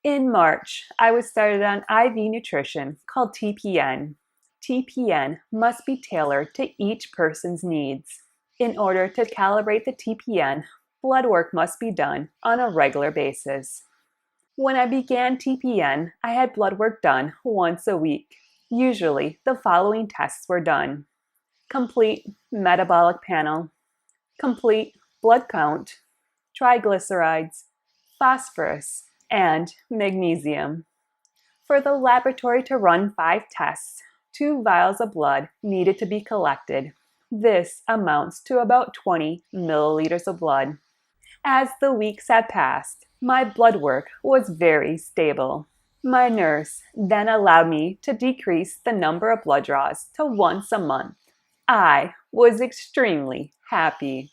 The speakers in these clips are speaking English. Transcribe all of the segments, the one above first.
In March, I was started on IV nutrition called TPN. TPN must be tailored to each person's needs. In order to calibrate the TPN, blood work must be done on a regular basis. When I began TPN, I had blood work done once a week. Usually, the following tests were done: complete metabolic panel, complete blood count, triglycerides, phosphorus, and magnesium. For the laboratory to run 5 tests, 2 vials of blood needed to be collected. This amounts to about 20 milliliters of blood. As the weeks had passed, my blood work was very stable. My nurse then allowed me to decrease the number of blood draws to once a month. I was extremely happy.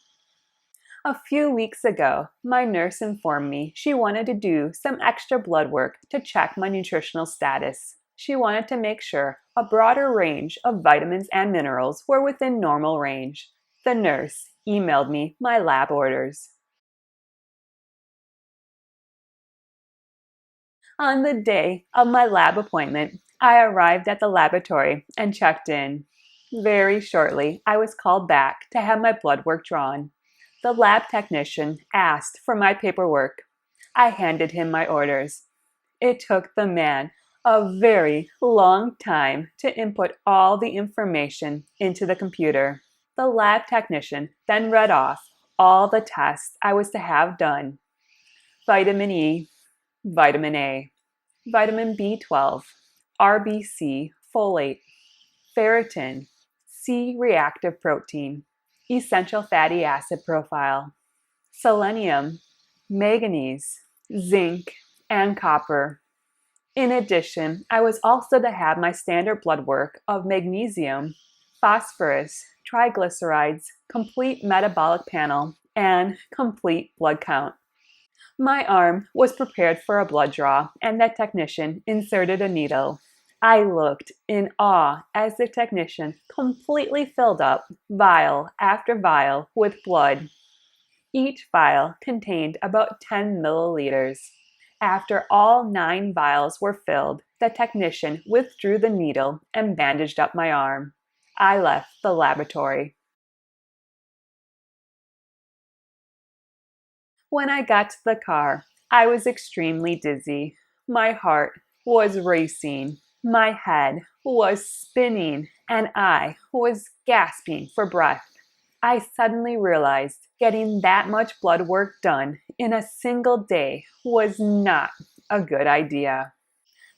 A few weeks ago, my nurse informed me she wanted to do some extra blood work to check my nutritional status. She wanted to make sure a broader range of vitamins and minerals were within normal range. The nurse emailed me my lab orders. On the day of my lab appointment, I arrived at the laboratory and checked in. Very shortly, I was called back to have my blood work drawn. The lab technician asked for my paperwork. I handed him my orders. It took the man a very long time to input all the information into the computer. The lab technician then read off all the tests I was to have done: vitamin E, vitamin A, vitamin B12, RBC Folate, Ferritin, C-reactive protein, essential fatty acid profile, selenium, manganese, zinc, and copper. In addition, I was also to have my standard blood work of magnesium, phosphorus, triglycerides, complete metabolic panel, and complete blood count. My arm was prepared for a blood draw, and the technician inserted a needle. I looked in awe as the technician completely filled up vial after vial with blood. Each vial contained about 10 milliliters. After all 9 vials were filled, the technician withdrew the needle and bandaged up my arm. I left the laboratory. When I got to the car, I was extremely dizzy. My heart was racing. My head was spinning, and I was gasping for breath. I suddenly realized getting that much blood work done in a single day was not a good idea.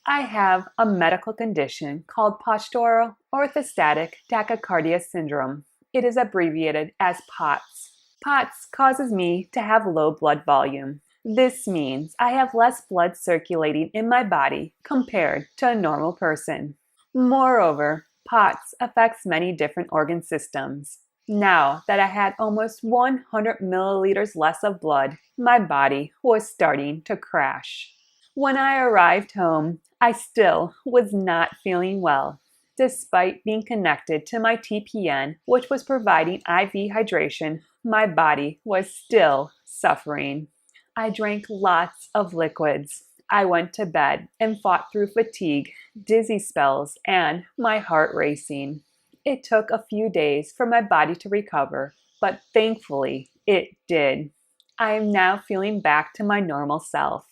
I have a medical condition called Postural Orthostatic Tachycardia syndrome. It is abbreviated as POTS. POTS causes me to have low blood volume. This means I have less blood circulating in my body compared to a normal person. Moreover, POTS affects many different organ systems. Now that I had almost 100 milliliters less of blood, my body was starting to crash. When I arrived home, I still was not feeling well. Despite being connected to my TPN, which was providing IV hydration, my body was still suffering. I drank lots of liquids. I went to bed and fought through fatigue, dizzy spells, and my heart racing. It took a few days for my body to recover, but thankfully it did. I am now feeling back to my normal self.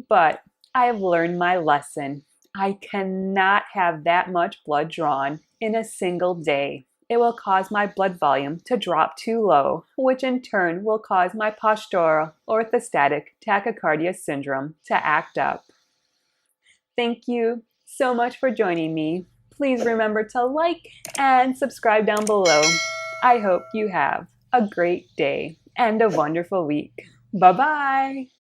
But I have learned my lesson. I cannot have that much blood drawn in a single day. It will cause my blood volume to drop too low, which in turn will cause my postural orthostatic tachycardia syndrome to act up. Thank you so much for joining me. Please remember to like and subscribe down below. I hope you have a great day and a wonderful week. Bye-bye.